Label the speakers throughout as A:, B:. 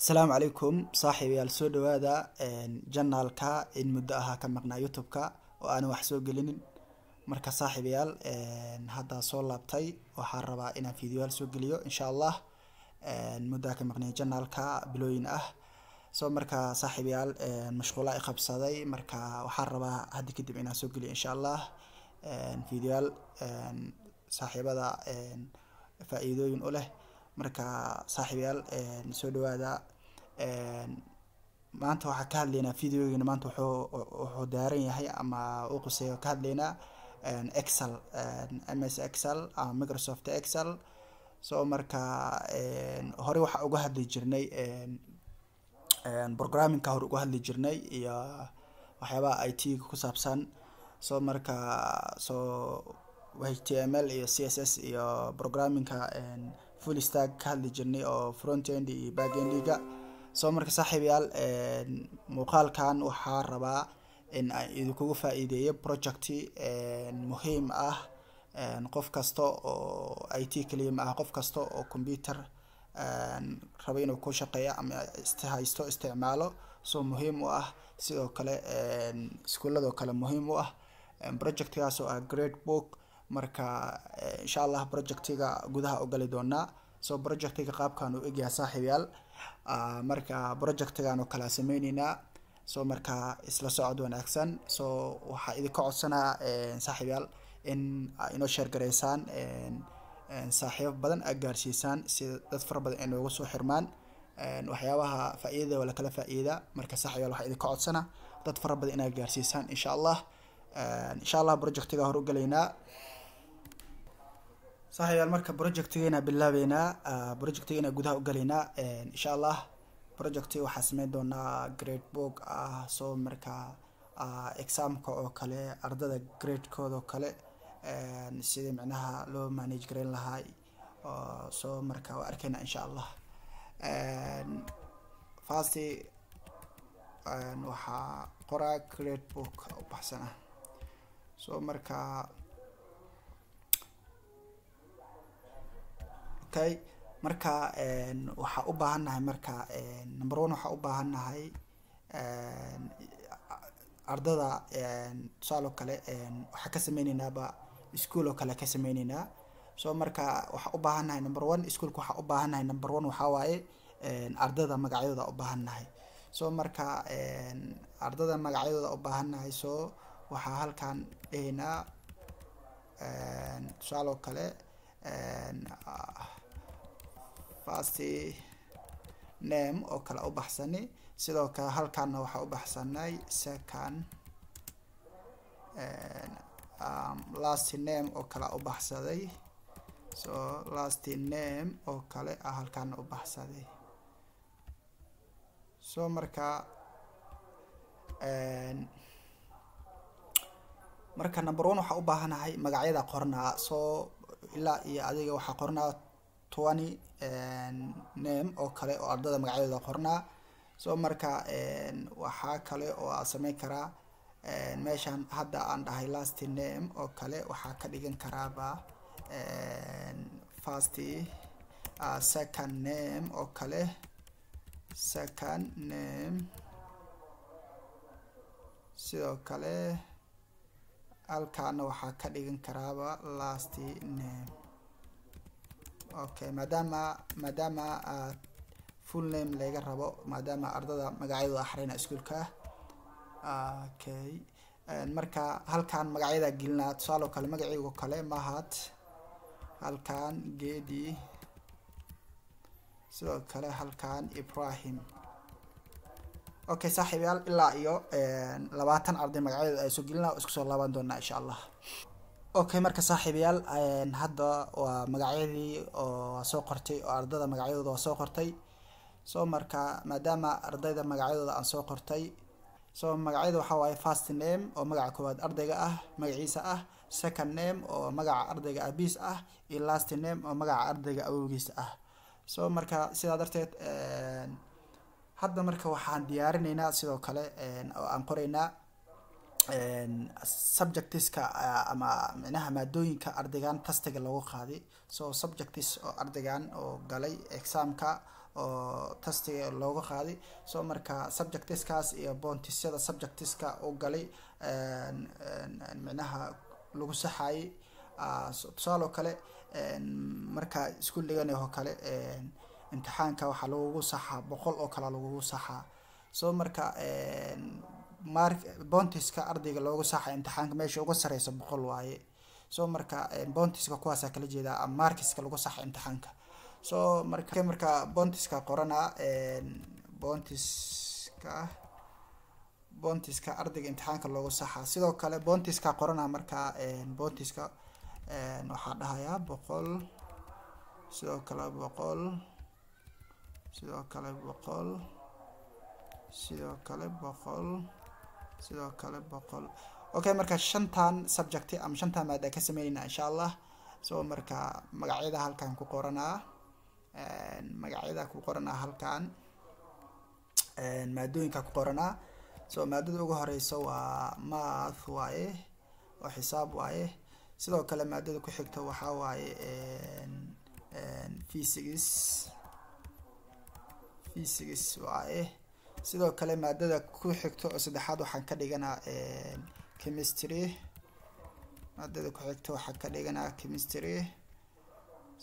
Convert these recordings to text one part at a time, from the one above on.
A: السلام عليكم صاحبي soo dhawaada janaalka in muddo aha ka maqnaa youtube-ka oo aan wax soo gelinin marka saaxiibayaal hadda soo laabtay waxaan rabaa inaan fiidiyoyaal soo geliyo insha Allah muddo ka maqnay janaalka bilooyin ah soo marka saaxiibayaal mashquula ay qabsaday marka waxaan rabaa hadda kadib inaan soo geliyo insha Allah fiidiyoyaal saaxiibada faa'iidooyin u leh marka saaxiibayaal soo dhawaada maanta waxaan ka hadlaynaa fiidiyogeena maanta wuxuu daaran yahay ama uu quseeyo ka hadlaynaa Excel MS Excel ama Microsoft Excel soo marka hore waxa uga hadli jirnay programming ka hore uga hadli jirnay iyo waxyaabaha IT ku saabsan soo marka HTML iyo CSS iyo programming ka full stack ka hadli jirnay oo front end iyo back end ga soo marka saaxiibayaal muuqaalkan waxaa rabaa in aan idinku faa'iideeyo project muhiim ah qof kasta oo IT kaliya ah qof kasta oo computer rabo inuu ku shaqeeyo ama haysto isticmaalo soo muhiim u ah sidoo kale iskuulada kale muhiim u ah project-kaas oo ah grade book marka insha Allah project-ga gudaha u gali doona soo project-ga qaabkan uu egyahay saaxiibayaal marka project-gan oo kala sameeynina soo marka isla socod wanaagsan soo waxa idin ka codsanaa saaxiibayaal in inoo share gareysaan saaxiib badan gaarsiisaan si dad far badan inoogu soo xirmaan waxyaabaha faa'iidada wala kala faa'iida marka saaxiibayaal waxa idin ka codsanaa dad far badan inaa gaarsiisaan insha Allah project-ga hor u galeynaa saaxiibayaal marka project-geena bilaabeena project-geena gudaha u galeynaa insha Allah project-ga waxa sameyn doonaa grade book soo marka exam-ka oo kale ardada grade-kooda oo kale sidii macnaha loo manage gareyn lahaa soo marka waa arkayna insha Allah first waxa qoraa grade book u baxsana soo marka okay marka waxa u baahanahay marka number 1 waxa u baahanahay ardada tusaale kale waxa ka sameeynaa ba school oo kale ka sameeynaa soo marka waxa u baahanahay number 1 schoolka waxa u baahanahay number 1 waxa waaye ardada magacyadooda u baahanahay soo marka ardada magacyadooda u baahanahay soo waxa halkan dheena tusaale kale first name oo kala u baxsani sidoo kale halkan waxa u baxsanay second last name oo kala u baxsaday so last name oo kale halkan u baxsaday so marka number 1 waxa u baahanahay magacyada qornaa soo ilaa iyo adiga waxa qornaa 20 name oo kale oo ardada magacyadooda qornaa soo marka waxa kale oo aan sameyn karaa meeshan hadda aan dhahay last name oo kale waxa ka dhigan karaaba first second name oo kale second name sidoo kale halkaan waxa ka dhigan karaaba last name okay maadaama full name laga rabo maadaama ardada magacyadooda axrina iskuulka okay marka halkaan magacyada gelinaa tusaale kale magacaygu kale mahad halkaan geedi sidoo kale halkaan ibrahim okay saaxiibayaal ilaa iyo 20 arday magacyadooda ay soo gelinaa isku soo laaban doonaa insha Allah okay marka saaxiibayaal hadda waa magacyadii oo soo qortay oo ardada magacyadooda soo qortay soo marka maadaama ardayda magacyadooda aan soo qortay soo magacyada waxa waaye first name oo magaca koowaad ardayga ah magaciisa ah second name oo magaca ardayga abiis ah iyo last name oo magaca ardayga awowgiisa ah soo marka sidaa darteed hadda marka waxaan diyaarinaynaa sidoo kale oo aan qoraynaa subjectiska ama micnaha maadooyinka ardaygan tastiga loogu qaaday. So subjectis oo ardaygan oo galay examka oo tastiga loogu qaaday. So marka subjectiskaas iyo bontisyada subjectiska oo galay micnaha lagu saxay tusaale kale marka iskuul dhiganay oo kale imtixaanka waxa lagu saxaa 100 oo kala lagu saxaa. So marka bontiska ardayga loogu saxay imtixaanka meesha ugu sareyso 100 waaye. So marka bontiska kuwaas kala jeeda ama markiska lagu saxay imtixaanka. So marka bontiska qorana bontiska ardayga imtixaanka loogu saxaa sidoo kale bontiska qorana marka bontiska waxa dhahayaa 100 sidoo kale 100 sidoo kale 100 sidoo kale 100 sidoo kale 100. Okay marka shantan subject am shantan maada ka sameeyna insha Allah. So marka magacyada halkan ku qoranaa magacyada ku qoranaa halkan maadooyinka ku qoranaa. So maadada ugu horeyso waa math waaye oo xisaab waaye. sidoo kale maadada ku xigta waxa waaye physics waaye. sidoo kale maadada ku xigta oo saddexaad waxaan ka dhiganaa chemistry. maadada ku xigta waxaan ka dhiganaa chemistry.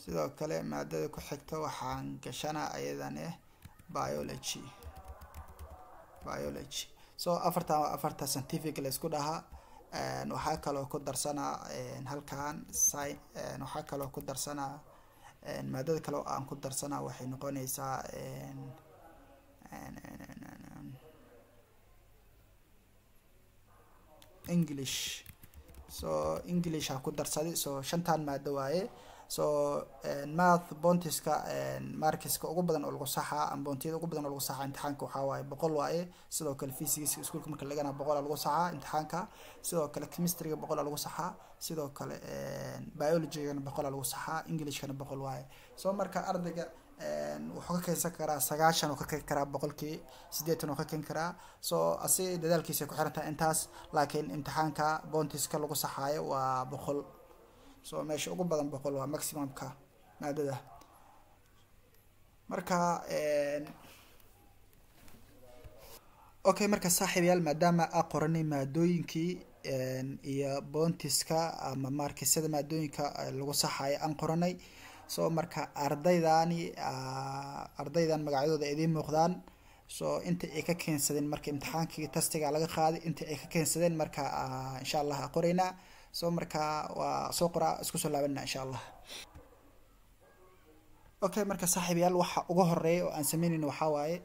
A: sidoo kale maadada ku xigta waxaan gashanaa ayadana biology. So afarta scientific la isku dhahaa. waxa kale oo ku darsanaa halkan waxa kale oo ku darsanaa maadada kale oo aan ku darsanaa waxay noqonaysaa English. So English ha ku darsaday. So shantan maado waaye. So math bontiska markiska ugu badan oo lagu saxaa ama bontiyada ugu badan oo lagu saxaa imtixaanka waxa waaye 100 waaye. sidoo kale physics iskuulka marka laga 100 lagu saxaa imtixaanka. sidoo kale chemistry 100 lagu saxaa. sidoo kale biology 100 lagu saxaa. English 100 waaye. So marka ardayga wuxuu ka keensan karaa 90 oo ka keen karaa 80 oo ka keen karaa. So asii dadaalkiisa ku xiran tahay intaas laakiin imtixaanka bontiska lagu saxaayo waa 100. So meesha ugu badan 100 waa maximumka maadada. marka okay marka saaxiibayaal maadaama aan qoranay maadooyinkii iyo bontiska ama markisyada maadooyinka lagu saxayo aan qoranay. So marka ardaydan magacyadooda idin muuqdaan. So inta ay ka keensadeen marka imtixaankii tastiga laga qaaday inta ay ka keensadeen marka insha Allah qorayna. So marka waa soo qora isku soo laabanna insha Allah. okay marka saaxiibayaal waxa ugu horeeyo oo aan sameynayno waxa waaye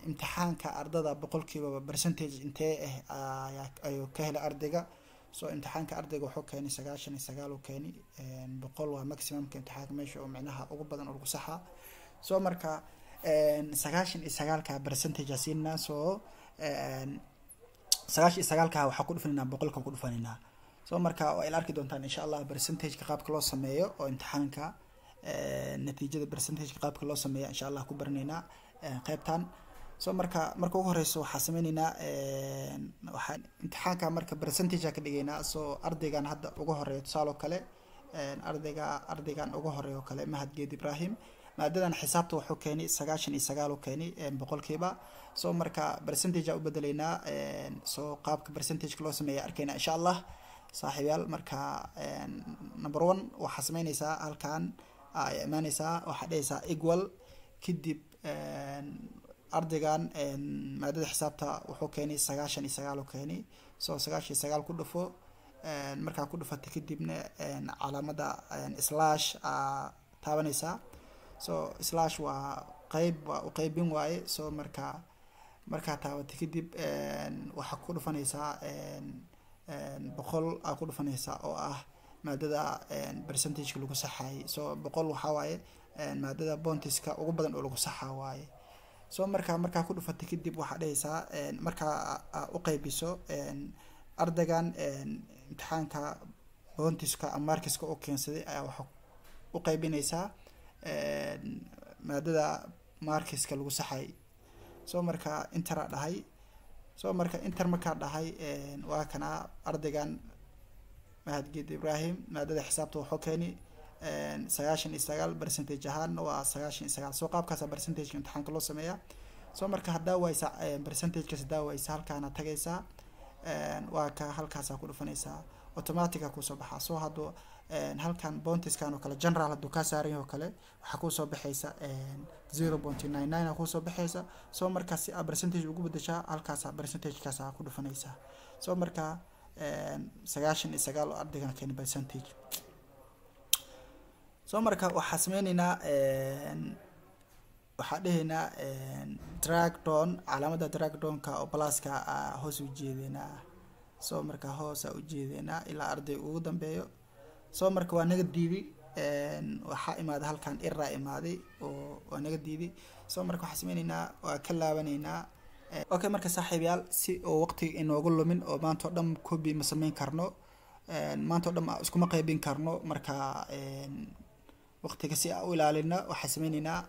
A: imtixaanka ardada 100% percentage intee ayuu ka helay ardayga. So imtixaanka ardayga wuxuu keenay 99 uu keenay 100 waa maximumka imtixaanka meesha oo micnaha ugu badan oo lagu saxaa. So marka 99 ka percentage asiina. So 99 ka waxa ku dhufanayna 100 ka ku dhufanayna. So marka waa ila arki doontaan insha Allah percentage ka qaabka loo sameeyo oo imtixaanka natiijada percentage ka qaabka loo sameeyo insha Allah ku baranayna qaybtan. So marka ugu horeyso waxa sameeynaa waxa imtixaanka marka percentage ka dhigaynaa. So ardaygan hadda ugu horeeyo tusaale kale ardaygan ugu horeeyo kale Mahad Geed Ibrahim maadadan xisaabta wuxuu keenay 99 uu keenay 100kiiba. So marka percentage u bedelaynaa. so qaabka percentage loo sameeyo arkayna insha Allah saaxiibayaal. marka number 1 waxa sameynaysaa halkan ay imaanaysaa waxa dhaysaa equal kadib ardaygan maadada xisaabta wuxuu keenay 99 uu keenay. So 99 ku dhufo marka ku dhufato kadibna calaamada slash taabanaysa. So slash waa qaybin waaye. So marka taabato kadib waxa ku dhufanaysaa 100 ku dhufanaysaa oo ah maadada percentage lagu saxay. So 100 waxa waaye maadada bontiska ugu badan oo lagu saxaa waaye. So marka ku dhufato kadib waxa dhaysaa marka u qaybiso ardaygan imtixaanka bontiska ama markiska oo keensaday ayaa waxa u qaybinaysaa maadada markiska lagu saxay. So marka intara dhahay soo marka inter markaa dhahay waa kana ardaygan Mahad Geed Ibrahim maadada xisaabta wuxuu keenay 99% ahaan waa 99 soo qaabkaas percentage imtixaanka loo sameeyaa soo marka hadaa waysa percentage ka hadaa waysa halkaana tagaysa waa ka halkaas ku dhufanaysa automatic ku soo baxaa soo hado halkan bounties-kan oo kale general haduu ka saaran oo kale waxa ku soo baxaysa 0.99 ku soo baxaysa soo marka si percentage ugu bedesha halkaas percentage kaas ku dhufanaysa soo marka 99 oo ardaygan keenay percentage soo marka waxa sameeynaa waxa dhahaynaa drag down calaamada drag down ka oo plus-ka hoos u jeedina soo marka hoos u jeedina ilaa arday ugu dambeeyo soo marka waa naga diidi waxa imaada halkan error imaaday oo waa naga diidi soo marka waxa sameeynaa waa ka laabaneynaa okay marka saaxiibayaal si oo waqti inoogu lumin oo maanta dhan copy ma sameyn karno maanta dhan isku ma qaybin karno marka waqtiga si aan u ilaalina waxa sameeynaa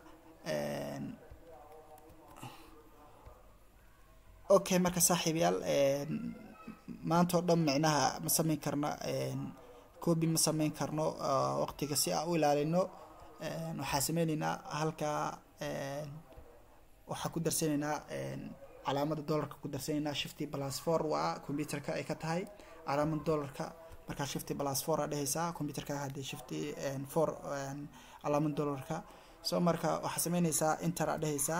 A: okay marka saaxiibayaal maanta dhan macnaha ma sameyn karno copy ma sameyn karno waqtiga si aan u ilaalino waxa sameeynaa halka waxa ku darsanayna calaamada dollarka ku darsanayna shift +4 waa computerka ay ka tahay calaamada dollarka marka shift +4 ah dhehaysa computerka hadii shift 4 calaamada dollarka soo marka waxa sameynaysa enter ah dhehaysa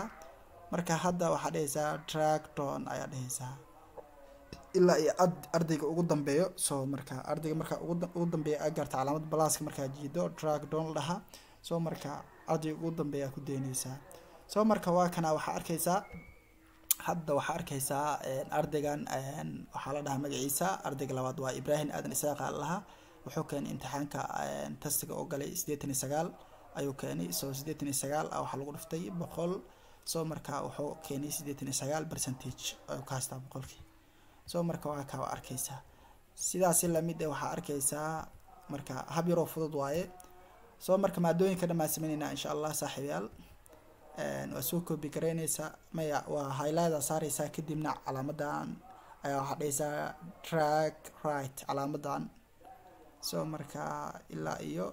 A: marka hadda waxa dhehaysa drag down ayaa dhehaysa ilaa iyo ardayga ugu dambeeyo soo marka ardayga marka ugu dambeeyo ay gaarto calaamada plus-ka marka jiido drag down laha soo marka ardayga ugu dambeeyo ku deynaysa soo marka waa kana waxa arkaysa hadda waxa arkaysa ardaygan waxa la dhahaa magaciisa ardayga labaad waa Ibrahim Aadan Isaaq laha wuxuu keenay imtixaanka tastiga oo galay 89 ayuu keenay soo 89 waxa lagu dhiftay 100 soo marka wuxuu keenay 89% oo ka hasta 100 soo marka waa ka arkaysa sidaas la mid ah waxa arkaysa marka hab yar oo fudud waaye soo marka maadooyinka dhamaan sameeynaa insha Allah saaxiibayaal waa soo copy gareynaysa maya waa highlight saaraysa kadibna calaamadan ayaa waxa dhaysa drag right calaamadan soo marka ilaa iyo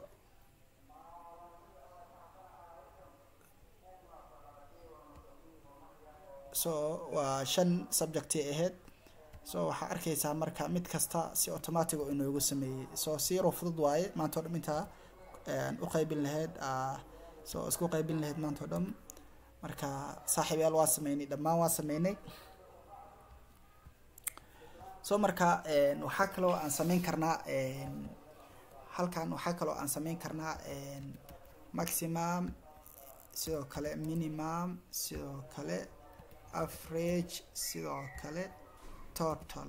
A: soo waa 5 subject ahead soo waxa arkaysa marka mid kasta si automatic oo inoogu sameeyay soo zero fudud waaye maanta oo inta u qaybin lahayd soo isku qaybin lahayd maanta oo dhan marka saaxiibayaal waa sameeynay dhamaan waa sameeynay soo marka waxa kale oo aan sameyn karnaa halkan waxa kale oo aan sameyn karnaa maximum sidoo kale minimum sidoo kale average sidoo kale total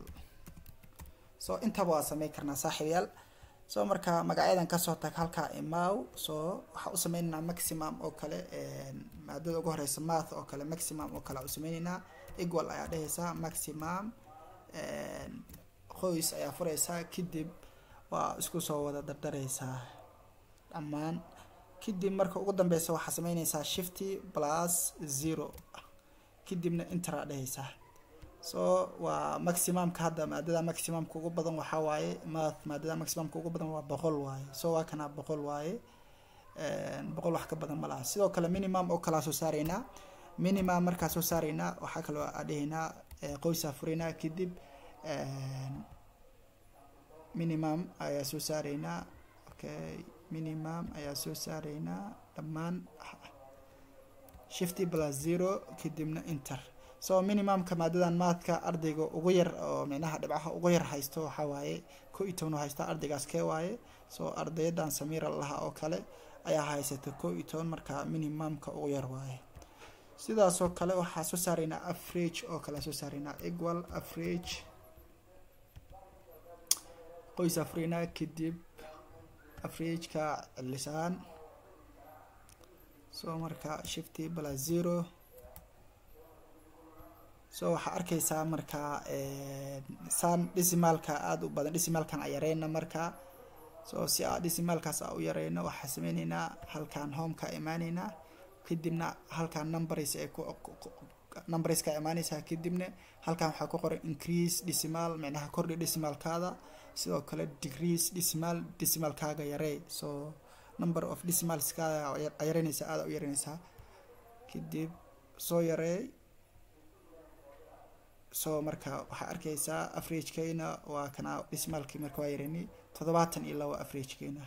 A: soo inta waa sameyn karnaa saaxiibayaal soo marka magacyadan ka soo tag halka imaaw soo waxa u sameeynaa maximum oo kale maadada ugu horeysa math oo kale maximum oo kale u sameeynaa equal ayaa dhehaysa maximum qoys ayaa furaysa kadib waa isku soo wada dardaraysa dhamaan kadib marka ugu dambeeysa waxa sameeynaysaa shift +0 kadibna enter ayaa dhehaysa soo waa maximum ka hadda maadada maximum ugu badan waxa waaye math maadada maximum ugu badan waa 100 waaye soo waa kana 100 waaye 100 wax ka badan ma laha sidoo kale minimum oo kala soo saarayna minimum marka soo saarayna waxa kale oo adeeyna qoysa furina kadib minimum ayaa soo saarayna okay minimum ayaa soo saarayna dhamaan shift +0 kadibna enter soo minimum ka maadadan maadka ardayga ugu yar oo micnaha dhibcaha ugu yar haysto waxa waaye 11 haysta ardaygaas ka waaye soo ardaydan Samira laha oo kale ayaa haysata 11 marka minimum ka ugu yar waaye sidaas oo kale waxa soo saarayna average oo kale soo saarayna equal average qoys afrina kadib average ka lisaan soo marka shift +0 soo waxa arkaysa marka san decimalka aad u badan decimalkan ay yareeyna marka soo si aad decimalkaas u yareeyna waxa sameeynaa halkan home ka imaanayna kadibna halkan numbers ay numbers ka imaanaysaa kadibna halkan waxaa ku qoran increase decimal macnaha kordhi decimalkaada sidoo kale decrease decimalkaaga yaree so number of decimals ka yareynaysa aad u yareynaysaa kadib soo yaree so marka waxa arkaysaa average keena waa kana decimalkii marka waa yareynay 72 average keena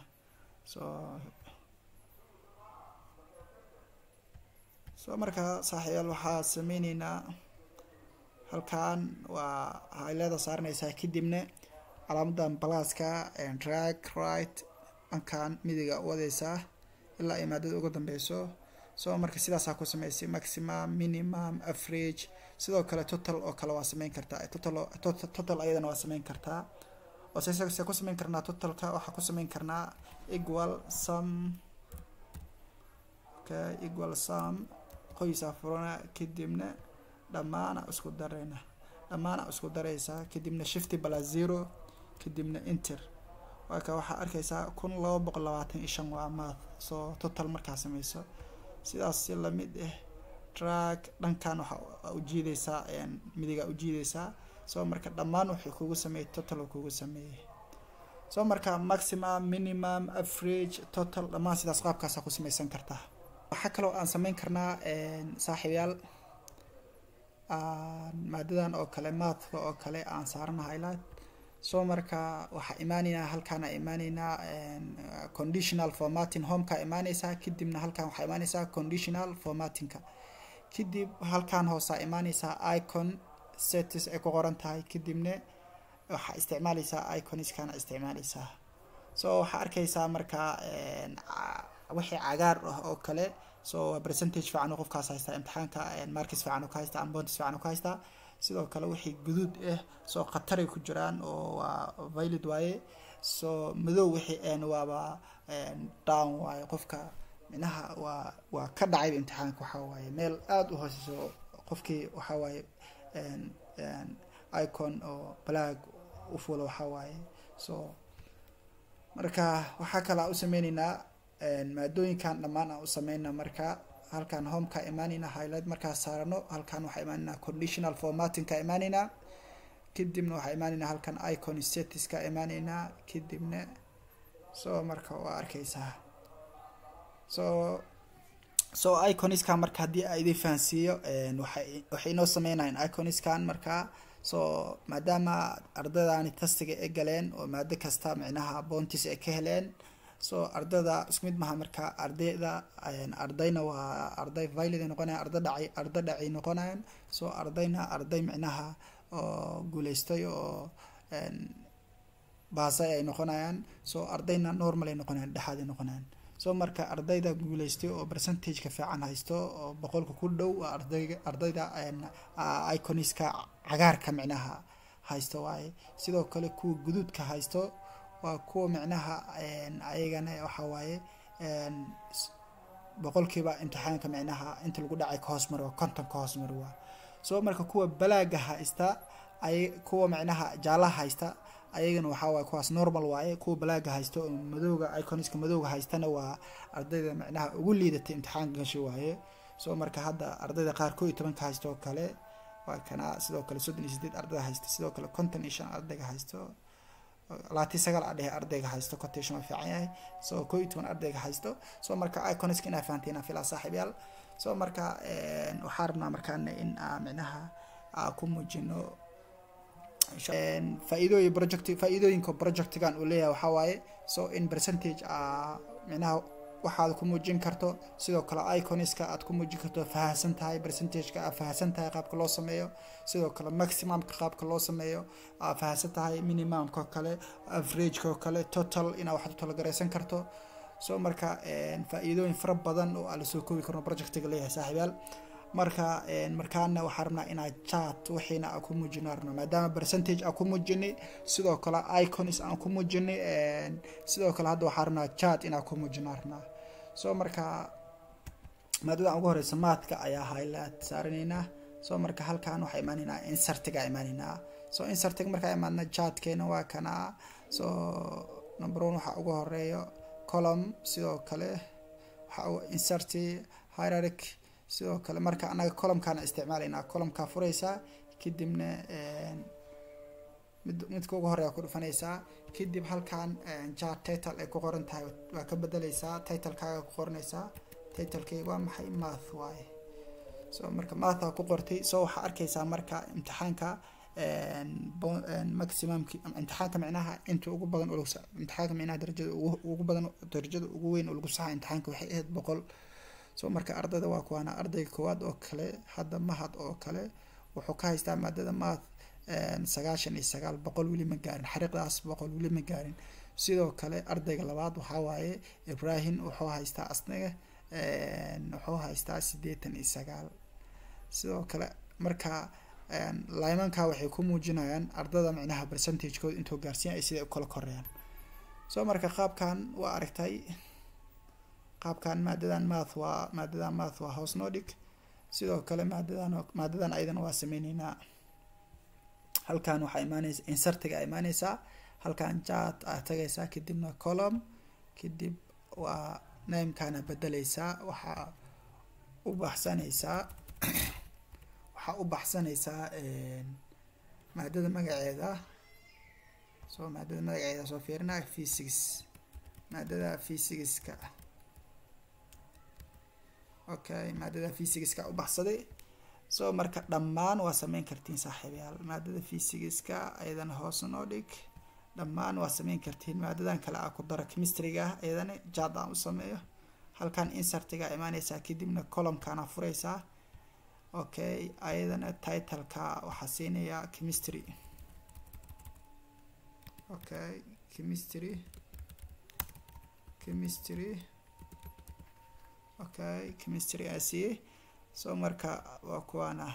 A: so marka saaxiibayaal waxaa sameynaynaa halkan waa highlighta saaranaysaa kadibna calaamadan pluska and drag right ankan midiga wadaysaa ilaa ay maadada ugu dambeyso so marka sidaas ku sameysay maximum minimum average sidoo kale total oo kale waa sameyn kartaa total ayadana waa sameyn kartaa oo se ku sameyn karnaa totalka waxa ku sameyn karnaa equal sum equal sum qoysa furana kadibna dhamaana isku dareysa kadibna shift +0 kadibna enter waxa arkaysaa 1225 waa math so total markaa sameyso sidaas si la mid ah drag dhankan waxa u jiideysaa midiga u jiideysaa so marka dhamaan wixii kugu sameeyay total kugu sameeyay so marka maximum minimum average total dhamaan sidaas qaabkaas ku sameysan kartaa waxa kale oo aan sameyn karnaa saaxiibayaal maadadan oo kale mathka oo kale aan saarana highlight so marka waxa imaanina halkaan imaanina conditional formatting home ka imaanaysa kadibna halkaan waxa imaanaysa conditional formatting ka kadib halkaan hoosa imaanaysa icon settings ay ku qoran tahay kadibna waxa isticmaalaysa iconiskana isticmaalaysa so waxa arkaysaa marka wixii cagaar oo kale so percentage fiican qofkaas haysta imtixaanka marks fiican ka haysta bonus fiican ka haysta sidoo kale wixii guduud soo khatar ay ku jiraan oo valid waaye so madow wixii waaba down waaye qofka minaha waa ka dhacay imtixaanka waxa waaye meel aad u hooseyso qofkii waxa waaye icon oo black u fulo waxa waaye so marka waxa kala u sameeynaa maadooyinkan dhamaan aan u sameeyna marka halkan home ka imaanina highlight marka saarano halkan waxa imaanina conditional formatting ka imaanina kadibna waxa imaanina halkan icon settings ka imaanina kadibna so marka waa arkaysaa so iconiska marka hadii ay idin fahansiyo waxay noo sameynayaan iconiska marka so maadaama ardaydaani tastiga ay galeen oo maado kasta macnaha bonus ay ka heleen so ardayda isku mid maaha marka ardayna waa arday valid noqonaya arday dhacay noqonayaan so ardayna arday macnaha oo guuleystay oo baasay ay noqonayaan so ardayna normal ay noqonayaan dhaxad ay noqonayaan so marka ardayda guuleystay oo percentage ka fiican haysto oo 100 ku dhow ardayda iconiska cagaarka macnaha haysto waaye sidoo kale ku guduudka haysto waa kuwa macnaha ayagana waxa waaye 100kiiba imtixaanka macnaha inta lagu dhacay ka hoos maro konton ka hoos maro so marka kuwa balaaga haysta ay kuwa macnaha jaalaha haysta ayagana waxa waaye kuwaas normal waaye kuwa balaaga haysto madowga iconiska madowga haystana waa ardayda macnaha ugu liidatay imtixaanka gashay waaye so marka hadda ardayda qaar 12 ka haysto kale waa kana sidoo kale 38 ardayda haysta sidoo kale 55 ardayga haysto laati sagal ardayga haysto quotation fiican yahay so 12 ardayga haysto so marka iconiska ina fahantina fila saaxiibayaal so marka waxaan rabnaa markaan in macnaha ku muujino faa'iidooyinka projectigan uu leeyahay waxa waaye so in percentage macnaha waxaad ku muujin karto sidoo kale iconiska aad ku muujin karto faahsan tahay percentage-ka faahsan tahay qaabka loo sameeyo sidoo kale maximum ka qaabka loo sameeyo faahsan tahay minimum ka kale average ka kale total ina wax total gareysan karto so marka faa'iidooyin fara badan oo aan soo koobi karno projectiga leeyahay saaxiibayaal markaana waxaan rabnaa inaan chat wixiina ku muujinarno maadaama percentage ku muujinay sidoo kale icons aan ku muujinay sidoo kale hadda waxaan rabnaa chat inaan ku muujinarno so marka maadada ugu horeysa maadka ayaa highlight saaranayna so marka halkaan waxa imaanayna insertiga imaanayna so insertiga marka imaanna chatkeena waa kana so number 1 waxa ugu horeeyo column sidoo kale waxa insert hierarchy sidoo kale marka anaga column-kana isticmaalayna column-ka furaysaa kadibna midka ugu horeeya ku dhufanaysaa kadib halkan chart title ay ku qoran tahay waa ka bedelaysaa title-kaaga ku qoranaysaa title-kayga waa maxay math waaye so marka math ku qortay so waxa arkaysaa marka imtixaanka maximum imtixaanka macnaha inta ugu badan oo imtixaanka macnaha darajada ugu badan darajada ugu weyn oo lagu saxay imtixaanka waxay ahayd 100 so marka ardayda waa kuwana ardayga koowaad oo kale hadda mahad oo kale wuxuu ka haystaa maadada math 99 boqol weli ma gaarin xariiqdaas boqol weli ma gaarin sidoo kale ardayga labaad waxa waaye Ibrahim wuxuu haystaa asnaga wuxuu haystaa 89 sidoo kale marka laymanka waxay ku muujinayaan ardayda macnaha percentage-kooda intuu gaarsiin ay sida u kala koreeyaan soo marka qaabkan waa aragtay qaabkan maadadan math waa hoos nordic sidoo kale maadadan aydan waa sameeynayna halkan waxa imaanaysa insertiga imaanaysa halkan chart aad tagaysaa kadibna column kadib waa name-kana bedelaysaa waxa u baxsanaysaa maadada magaceeda soo fiirina physics maadada physics-ka okay maadada physics-ka u baxsaday soo marka dhammaan waa sameyn kartiin saaxiibayaal maadada physics-ka ayadana hoos noo dhig dhammaan waa sameyn kartiin maadadan kale ku daro chemistry-ga ayadana jaad aan u sameeyo halkan insert-ga imaanaysaa kadibna column-kana furaysaa okay ayadana title-ka waxa siinaya chemistry okay chemistry okay chemistry asi so marka waa kuwana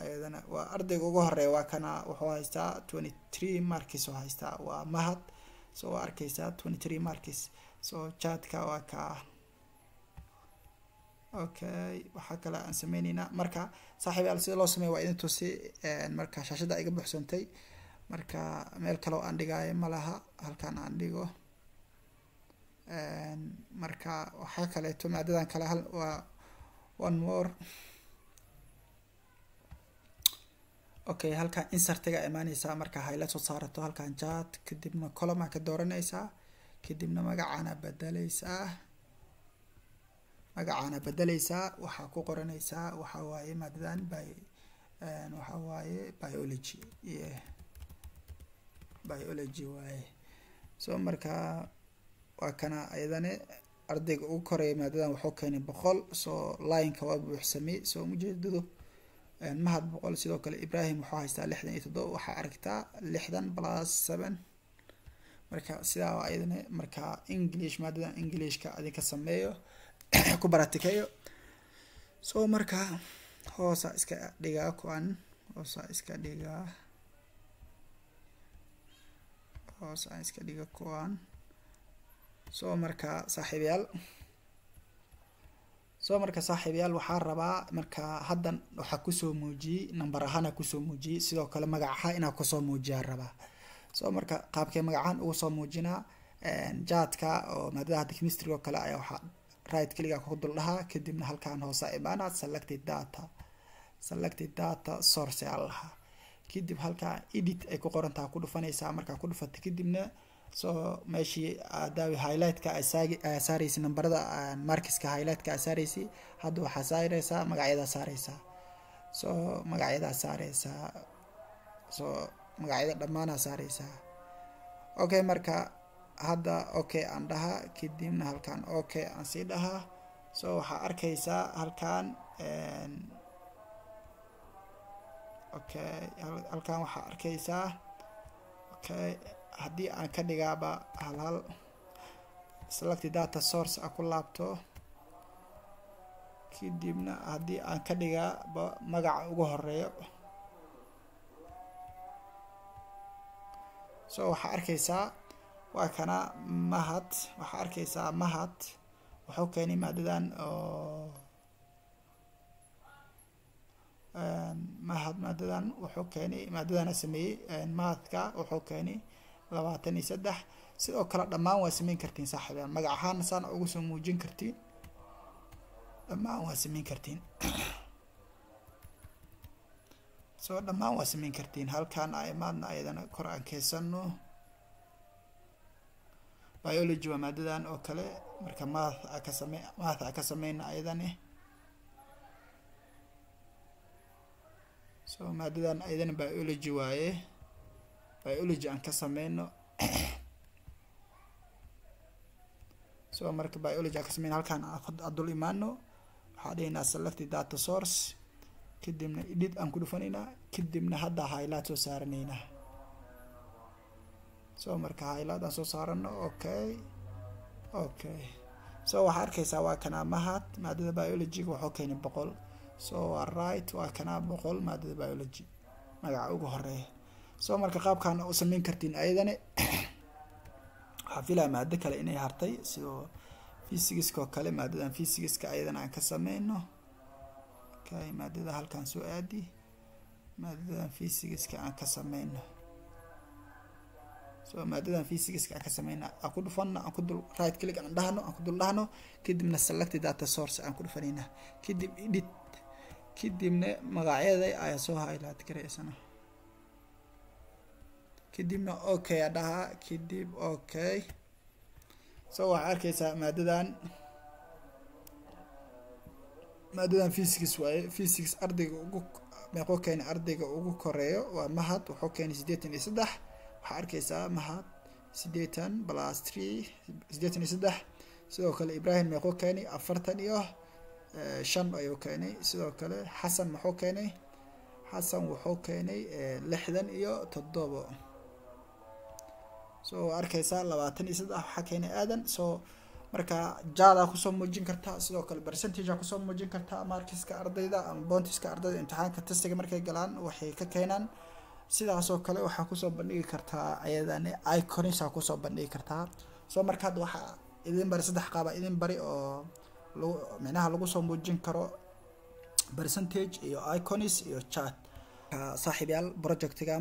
A: ayadana waa ardayga ugu horeeya waa kana wuxuu haystaa 23 marks oo haystaa waa mahad so waa arkaysaa 23 marks so chat-ka waa ka okay waxa kale aan sameeynayna marka saaxiibayaal sida loo sameeyo waa idin tusi marka shaashada iga buuxsantay marka meel kale oo aan dhigayo malaha halkan aan dhigo marka waxa kale to maadadan kale hal waa one more okay halkan insert-ga imaanaysa marka highlight soo saarato halkan chat kadibna column ka dooranaysa kadibna magacana bedelaysa waxa ku qoranaysa waxa waaye maadadan waxa waaye biology waaye so marka waa kana ayadana ardayga ugu koreeyay maadadan wuxuu keenay 100 so line-ka waa buuxsamay so mujeedadu mahad 100 sidoo kale Ibrahim wuxuu haystaa 67 waxa aragtaa 60 plus 7 marka sidaa waa ayadana marka English maadadan English-ka adika sameeyo ku baratikayo so marka hoosa iska dhigaa kuwan so marka saaxiibayaal waxaa rabaa marka haddan waxa ku soo muujiyay number ahaan ku soo muujiyay sidoo kale magaca ina ku soo muujiyaa rabaa so marka qaabkee magacan ugu soo muujinaa jaadka oo maadada chemistry oo kale ayaa waxa right click ku dul dhahaa kadibna halkan hoose imaana selected data source allaha kadib halka edit ay ku qorantaa ku dhufanaysaa marka ku dhufato kadibna so meeshii daawi highlight-ka saaraysi numberada markiska highlight-ka saaraysi hadda waxa saaraysaa magacyada saaraysaa so magacyada dhammaan saaraysaa okay marka hadda okay aan dhaha kadibna halkan okay aan sii dhaha so waxa arkaysaa halkan okay halkan waxa arkaysaa okay haddii aan ka dhigaaba hal selected data source ku laabto kadibna haddii aan ka dhigaaba magaca ugu horeeyo so waxa arkaysaa waa kana mahad waxa arkaysaa mahad wuxuu keenay maadadan oo maadadan wuxuu keenay maadadan sameeyay mathka wuxuu keenay 23 sidoo kale dhammaan waa sameyn kartiin saaxiibayaal magac ahaan saan ugu soo muujin kartiin dhammaan waa sameyn kartiin soo dhammaan waa sameyn kartiin halkaan ay maadna ayadana kor aan keensano biology waa maadadan oo kale marka math ka sameeyna ayadana soo maadadan ayadana biology waaye biology aan ka sameeyno soo marka biology aan ka sameeyna halkaan aan dul imaano waxa dhigna select data source kadibna edit aan ku dhufanayna kadibna hadda highlight soo saaranayna soo marka highlight aan soo saarano okay soo waxa arkaysaa waa kana mahad maadada biology wuxuu keenay 100 soo waa right waa kana 100 maadada biology magaca ugu horeeya soo marka qaabkan u sameyn kartiin ayadana waxa fiilaa maadada kale inay hartay sidoo physics ko kale maadadan physics ka ayadana aan ka sameeyno maadada halkaan soo aadi maadadan physics ka aan ka sameeyno soo maadadan physics ka aan ka sameeyna aan ku dhufana aan ku dul right click aan ku dul dhahno kadibna select data source aan ku dhufanayna kadib edit kadibna magacyada ay soo highlight gareysana kadibna okay adaha kadib okay soo waxa arkaysaa maadadan physics waaye physics ardayga ugu meeqo keen ardayga ugu koreeyo waa mahad wuxuu keenay 83 waxa arkaysaa mahad 80 plus 3 83 sidoo kale Ibrahim meeqo keenay 40 iyo 5 ayuu keenay sidoo kale Xasan wuxuu keenay wuxuu keenay 60 iyo 7 soo arkaysaa 23 waxa keenay aadan soo marka jaada ku soo muujin kartaa sidoo kale percentage ku soo muujin kartaa markiska ardayda ama bountiska ardayda imtixaanka testiga markay galaan waxay ka keenan sidaas oo kale waxa ku soo bandhigi kartaa ayadana icons ku soo bandhigi kartaa soo marka waxa idin bari 3 qaab idin bari oo macnaha lagu soo muujin karo percentage iyo icons iyo chat saaxiibayaal projectiga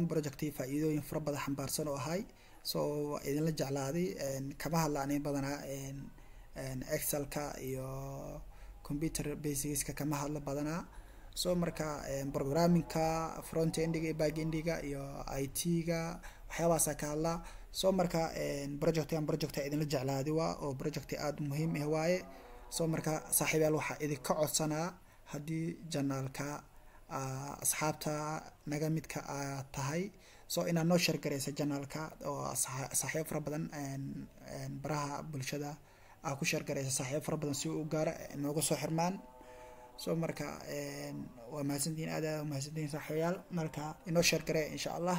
A: faa'iidooyin fara badan xambaarsan oo ahay soo idin la jeclaaday kama hadlaanay badanaa excel ka iyo computer basics ka kama hadla badanaa soo marka programming ka front end ga back end ga iyo IT ga waxyaabahaas ka hadla soo marka project idin la jeclaaday waa oo project aad muhiim ah waaye soo marka saaxiibayaal waxa idin ka codsanaa hadii janaalka asxaabta naga midka tahay soo ina noo share gareysa janaalka oo saaxiib fara badan baraha bulshada ku share gareysa saaxiib fara badan si uu gaar nooga soo xirmaan soo marka waa mahadsantiin aad mahadsantiin saaxiibayaal marka inoo share garey insha Allah